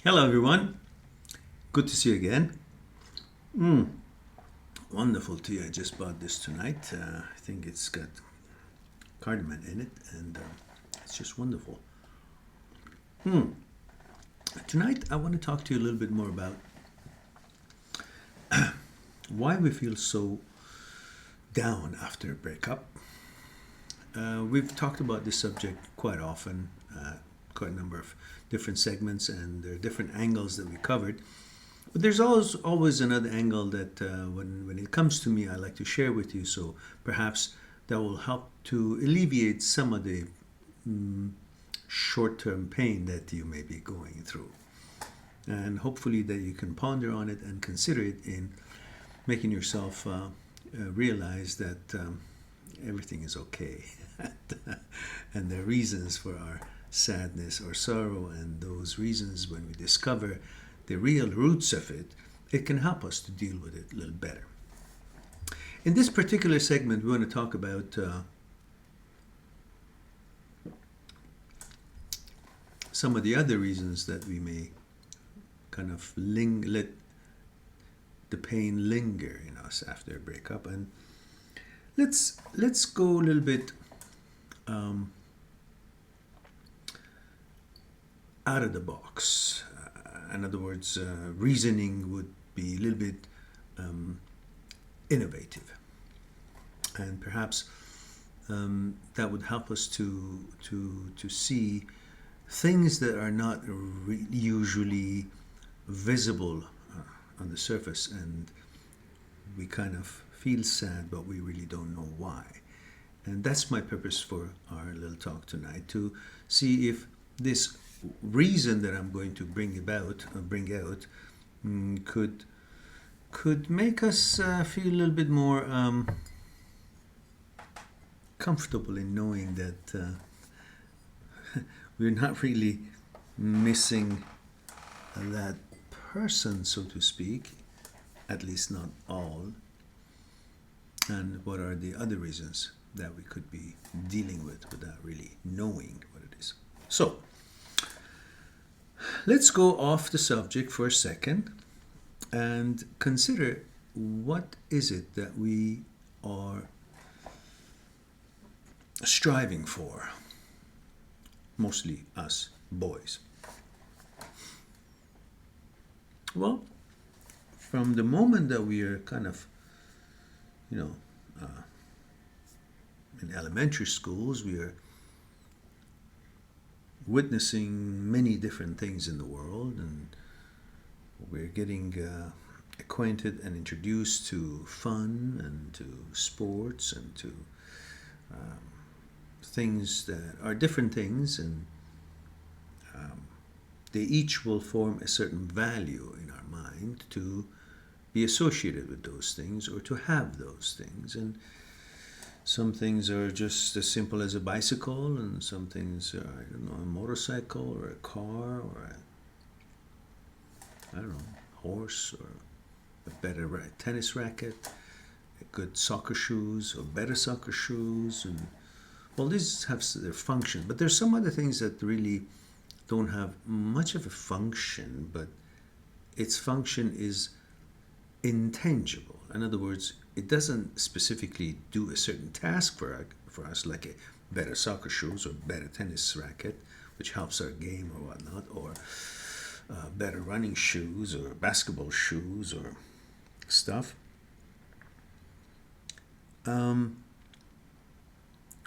Hello, everyone. Good to see you again. Wonderful tea. I just bought this tonight. I think it's got cardamom in it, and it's just wonderful. Tonight, I want to talk to you a little bit more about why we feel so down after a breakup. We've talked about this subject quite often, quite a number of different segments, and there are different angles that we covered. But there's always another angle that when it comes to me, I like to share with you. So perhaps that will help to alleviate some of the short-term pain that you may be going through. And hopefully that you can ponder on it and consider it in making yourself realize that everything is okay. And there are reasons for our sadness or sorrow, and those reasons, when we discover the real roots of it, it can help us to deal with it a little better. In this particular segment, we want to talk about some of the other reasons that we may kind of let the pain linger in us after a breakup. And let's go a little bit out of the box. In other words, reasoning would be a little bit innovative, and perhaps that would help us to see things that are not usually visible on the surface, and we kind of feel sad, but we really don't know why. And that's my purpose for our little talk tonight, to see if this reason that I'm going to bring out could make us feel a little bit more comfortable in knowing that we're not really missing that person, so to speak, at least not all. And what are the other reasons that we could be dealing with without really knowing what it is? So, let's go off the subject for a second and consider what is it that we are striving for, mostly us boys. Well, from the moment that we are kind of, in elementary schools, we are witnessing many different things in the world, and we're getting acquainted and introduced to fun and to sports and to things that are different things, and they each will form a certain value in our mind to be associated with those things or to have those things. And some things are just as simple as a bicycle, and some things are, a motorcycle or a car or a horse or a better tennis racket, good soccer shoes or better soccer shoes. And well, these have their function, but there's some other things that really don't have much of a function, but its function is intangible. In other words, it doesn't specifically do a certain task for us, like a better soccer shoes or better tennis racket, which helps our game or whatnot, or better running shoes or basketball shoes or stuff. But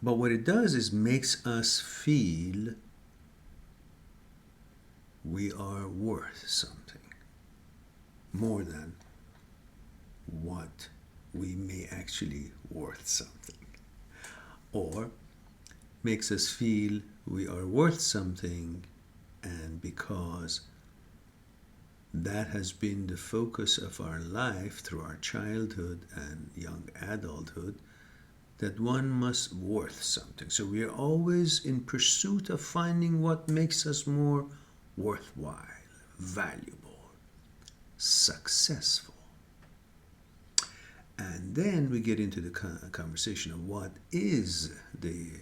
what it does is makes us feel we are worth something more than what we may actually worth something, or makes us feel we are worth something, and because that has been the focus of our life through our childhood and young adulthood, that one must worth something. So we are always in pursuit of finding what makes us more worthwhile, valuable, successful. And then we get into the conversation of what is the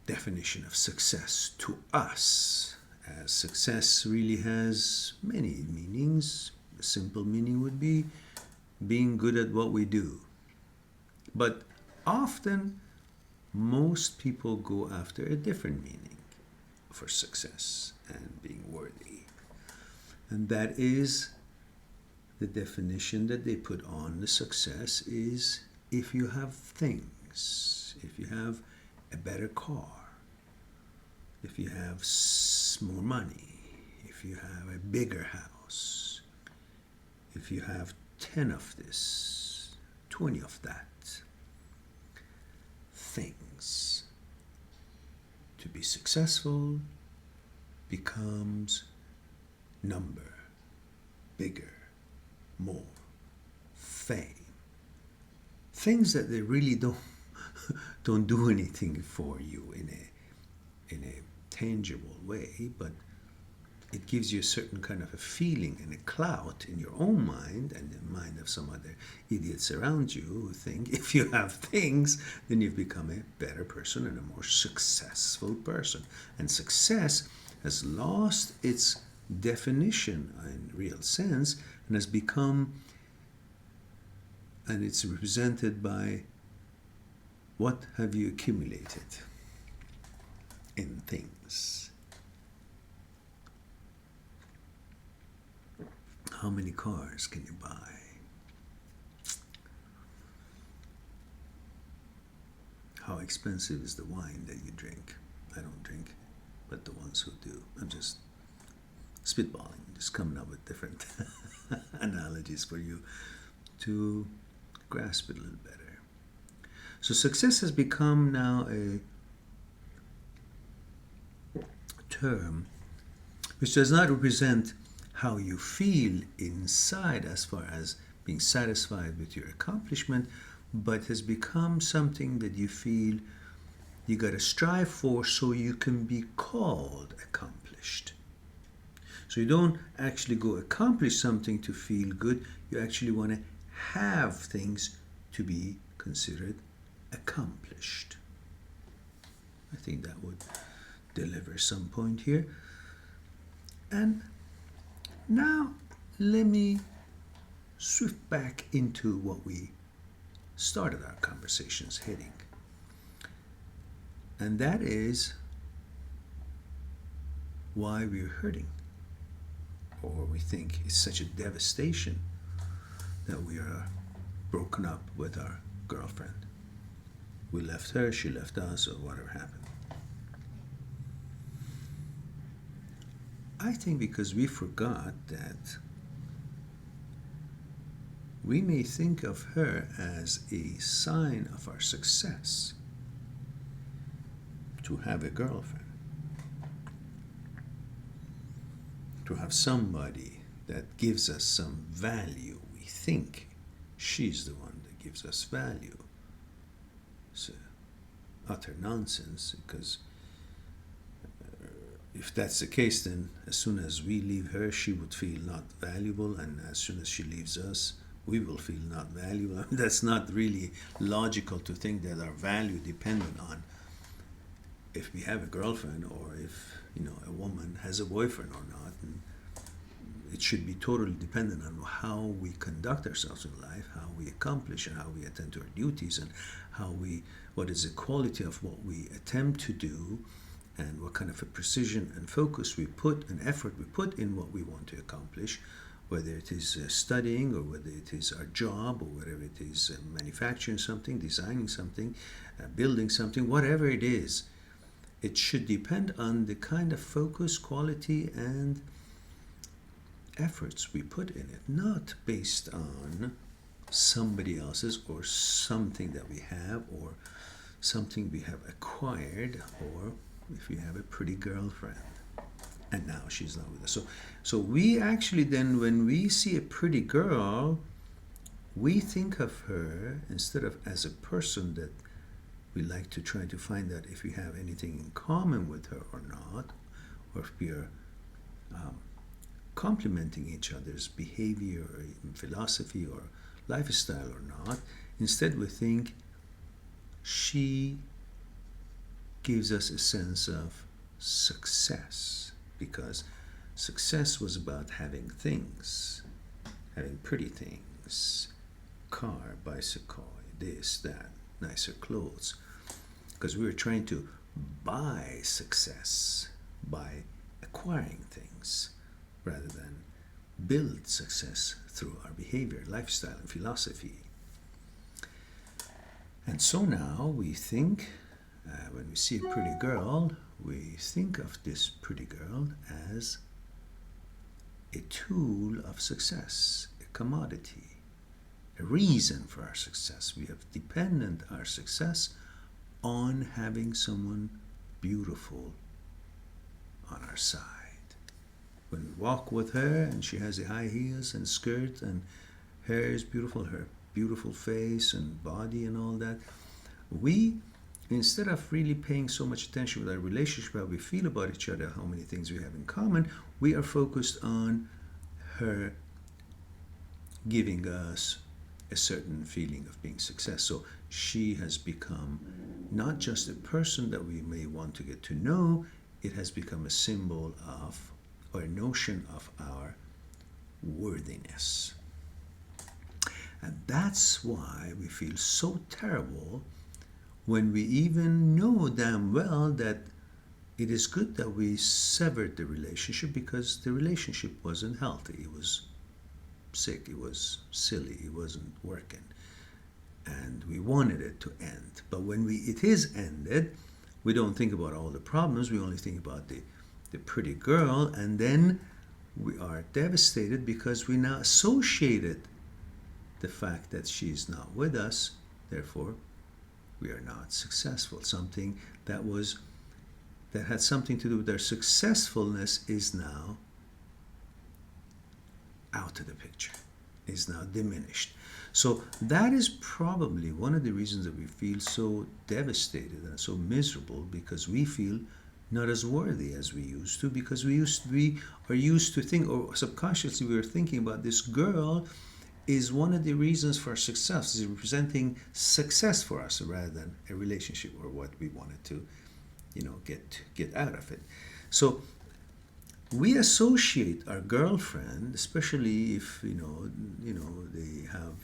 definition of success to us as Success really has many meanings. A simple meaning would be being good at what we do. But often, most people go after a different meaning for success and being worthy. And that is the definition that they put on the success is if you have things, if you have a better car, if you have more money, if you have a bigger house, if you have 10 of this, 20 of that, things. To be successful becomes number, bigger, more, fame. Things that they really don't do anything for you in a tangible way, but it gives you a certain kind of a feeling and a clout in your own mind and the mind of some other idiots around you who think if you have things, then you've become a better person and a more successful person. And success has lost its definition in real sense and has become, and it's represented by what have you accumulated in things. How many cars can you buy? How expensive is the wine that you drink? I don't drink, but the ones who do. I'm just spitballing, just coming up with different analogies for you to grasp it a little better. So success has become now a term which does not represent how you feel inside as far as being satisfied with your accomplishment, but has become something that you feel you got to strive for so you can be called accomplished. So you don't actually go accomplish something to feel good, you actually want to have things to be considered accomplished. I think that would deliver some point here. And now, let me shift back into what we started our conversations heading. And that is why we're hurting. Or we think it's such a devastation that we are broken up with our girlfriend. We left her, she left us, or whatever happened. I think because we forgot that we may think of her as a sign of our success to have a girlfriend, to have somebody that gives us some value. We think she's the one that gives us value. It's utter nonsense, because if that's the case, then as soon as we leave her, she would feel not valuable, and as soon as she leaves us, we will feel not valuable. That's not really logical to think that our value dependent on if we have a girlfriend or if a woman has a boyfriend or not. And it should be totally dependent on how we conduct ourselves in life, how we accomplish and how we attend to our duties, and what is the quality of what we attempt to do, and what kind of a precision and focus we put and effort we put in what we want to accomplish, whether it is studying or whether it is our job or whether it is manufacturing something, designing something, building something, whatever it is. It should depend on the kind of focus, quality, and efforts we put in it, not based on somebody else's or something that we have or something we have acquired, or if we have a pretty girlfriend and now she's not with us. So we actually then, when we see a pretty girl, we think of her instead of as a person that we like to try to find out if we have anything in common with her or not, or if we are complementing each other's behavior or philosophy or lifestyle or not. Instead, we think she gives us a sense of success. because success was about having things, having pretty things, car, bicycle, this, that, nicer clothes. Because we were trying to buy success by acquiring things rather than build success through our behavior, lifestyle, and philosophy. And so now we think, when we see a pretty girl, we think of this pretty girl as a tool of success, a commodity, a reason for our success. We have dependent our success on having someone beautiful on our side. When we walk with her and she has the high heels and skirt and hair is beautiful, her beautiful face and body and all that, we, instead of really paying so much attention with our relationship, how we feel about each other, how many things we have in common, we are focused on her giving us a certain feeling of being success. So she has become not just a person that we may want to get to know, it has become a symbol of, or a notion of our worthiness. And that's why we feel so terrible when we even know damn well that it is good that we severed the relationship, because the relationship wasn't healthy. It was sick, it was silly, it wasn't working. And we wanted it to end. But when it is ended, we don't think about all the problems, we only think about the pretty girl, and then we are devastated because we now associated the fact that she's not with us, therefore we are not successful. Something that had something to do with our successfulness is now out of the picture, is now diminished. So that is probably one of the reasons that we feel so devastated and so miserable, because we feel not as worthy as we used to, because we are used to think, or subconsciously we are thinking about this girl is one of the reasons for our success, is representing success for us rather than a relationship or what we wanted to, get out of it. So we associate our girlfriend, especially if they have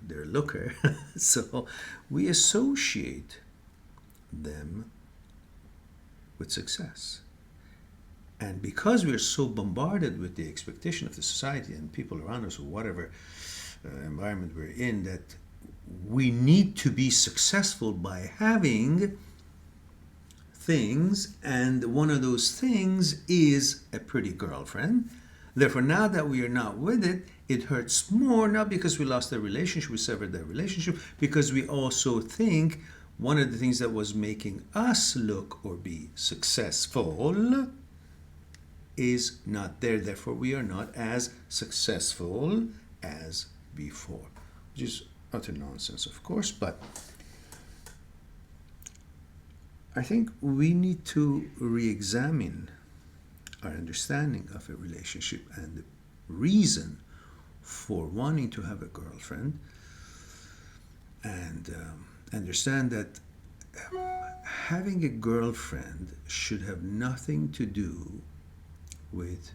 their looker, so we associate them with success. And because we're so bombarded with the expectation of the society and people around us, or whatever environment we're in, that we need to be successful by having things, and one of those things is a pretty girlfriend. Therefore, now that we are not with it, it hurts more, not because we lost the relationship, we severed that relationship, because we also think one of the things that was making us look or be successful is not there. Therefore, we are not as successful as before, which is utter nonsense, of course. But I think we need to re-examine our understanding of a relationship and the reason for wanting to have a girlfriend, and understand that having a girlfriend should have nothing to do with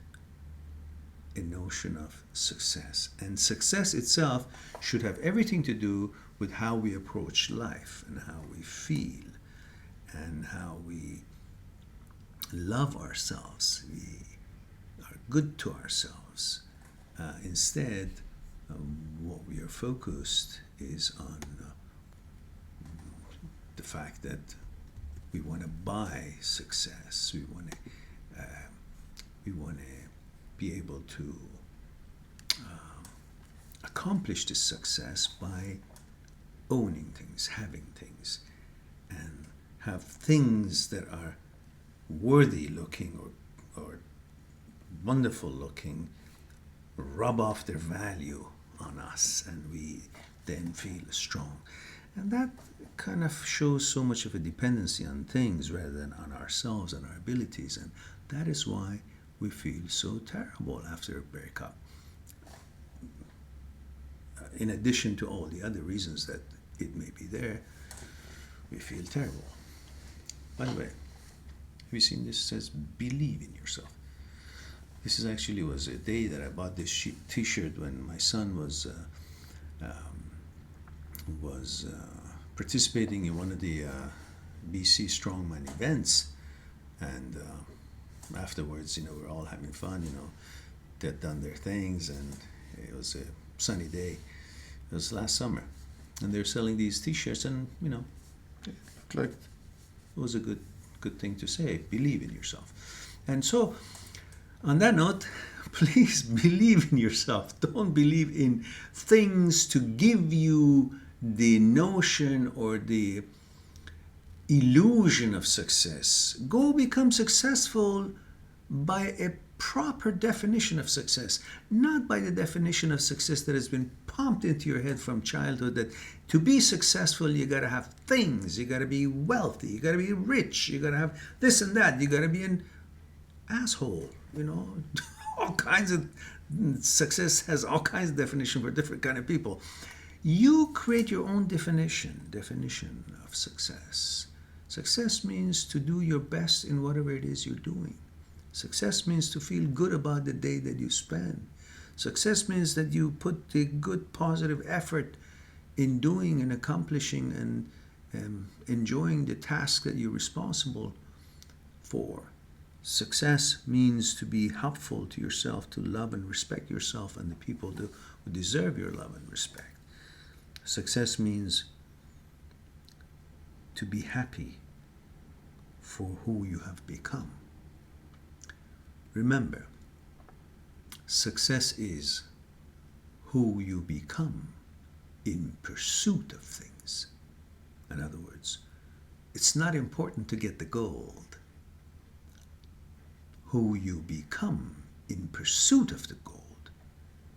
a notion of success. And success itself should have everything to do with how we approach life and how we feel and how we love ourselves. We are good to ourselves. Instead, what we are focused is on the fact that we want to buy success. We want to be able to accomplish this success by owning things, having things, and have things that are worthy looking or wonderful looking rub off their value on us, and we then feel strong. And that kind of shows so much of a dependency on things rather than on ourselves and our abilities, and that is why we feel so terrible after a breakup, in addition to all the other reasons that it may be there. We feel terrible. By the way, Have you seen this? It says, believe in yourself. This is actually was a day that I bought this T-shirt when my son was participating in one of the BC Strongman events, and afterwards, we're all having fun. They'd done their things, and it was a sunny day. It was last summer, and they're selling these T-shirts, and it looked like it was a good thing to say. Believe in yourself. And so, on that note, please believe in yourself. Don't believe in things to give you the notion or the illusion of success. Go become successful by a proper definition of success, not by the definition of success that has been pumped into your head from childhood, that to be successful you got to have things, you got to be wealthy, you got to be rich, you got to have this and that, you got to be an asshole, all kinds of success has all kinds of definition for different kind of people. You create your own definition of success. Success means to do your best in whatever it is you're doing. Success means to feel good about the day that you spend. Success means that you put the good positive effort in doing and accomplishing and enjoying the task that you're responsible for. Success means to be helpful to yourself, to love and respect yourself and the people who deserve your love and respect. Success means to be happy for who you have become. Remember, success is who you become in pursuit of things. In other words, it's not important to get the gold. Who you become in pursuit of the gold,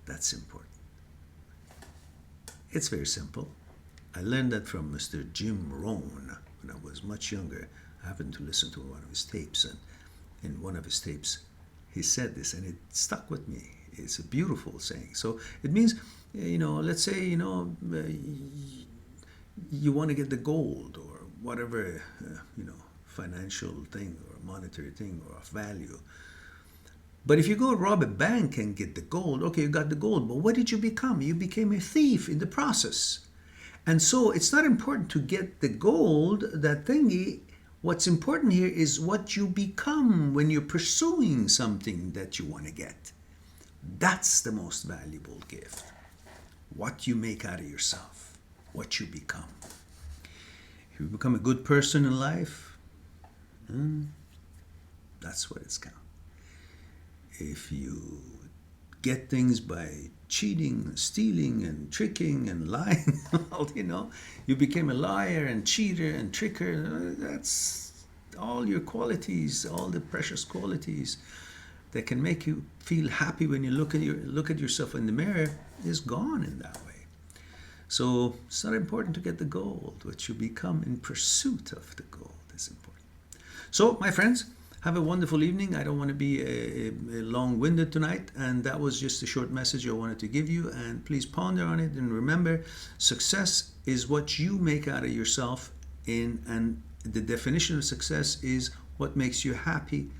that's important. It's very simple. I learned that from Mr. Jim Rohn when I was much younger. I happened to listen to one of his tapes, and in one of his tapes he said this, and it stuck with me. It's a beautiful saying. So it means, let's say, you want to get the gold or whatever, financial thing or monetary thing or of value. But if you go rob a bank and get the gold, okay, you got the gold, but what did you become? You became a thief in the process. And so it's not important to get the gold, that thingy. What's important here is what you become when you're pursuing something that you want to get. That's the most valuable gift. What you make out of yourself, what you become. If you become a good person in life, that's what it's count. If you get things by cheating, stealing, and tricking and lying, well, you became a liar and cheater and tricker. That's all your qualities, all the precious qualities that can make you feel happy when you look at yourself in the mirror is gone in that way. So it's not important to get the gold. What you become in pursuit of the gold is important. So, my friends, have a wonderful evening. I don't want to be a long-winded tonight, and that was just a short message I wanted to give you. And please ponder on it, and remember, success is what you make out of yourself, and the definition of success is what makes you happy,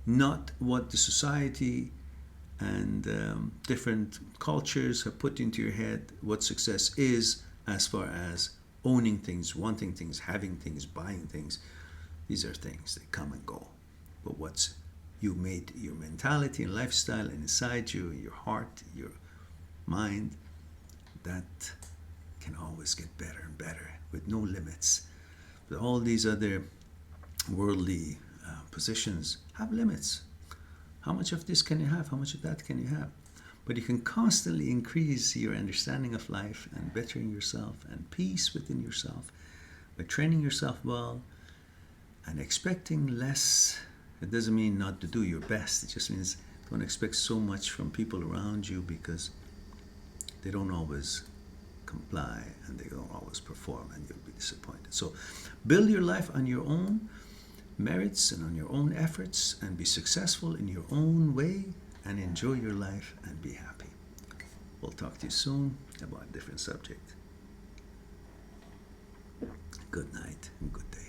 not what the society and different cultures have put into your head what success is, as far as owning things, wanting things, having things, buying things. These are things that come and go. But what's you made your mentality and lifestyle and inside you, your heart, your mind, that can always get better and better with no limits. But all these other worldly positions have limits. How much of this can you have? How much of that can you have? But you can constantly increase your understanding of life and bettering yourself and peace within yourself by training yourself well and expecting less. It doesn't mean not to do your best. It just means don't expect so much from people around you, because they don't always comply and they don't always perform, and you'll be disappointed. So build your life on your own merits and on your own efforts, and be successful in your own way, and enjoy your life and be happy. We'll talk to you soon about a different subject. Good night and good day.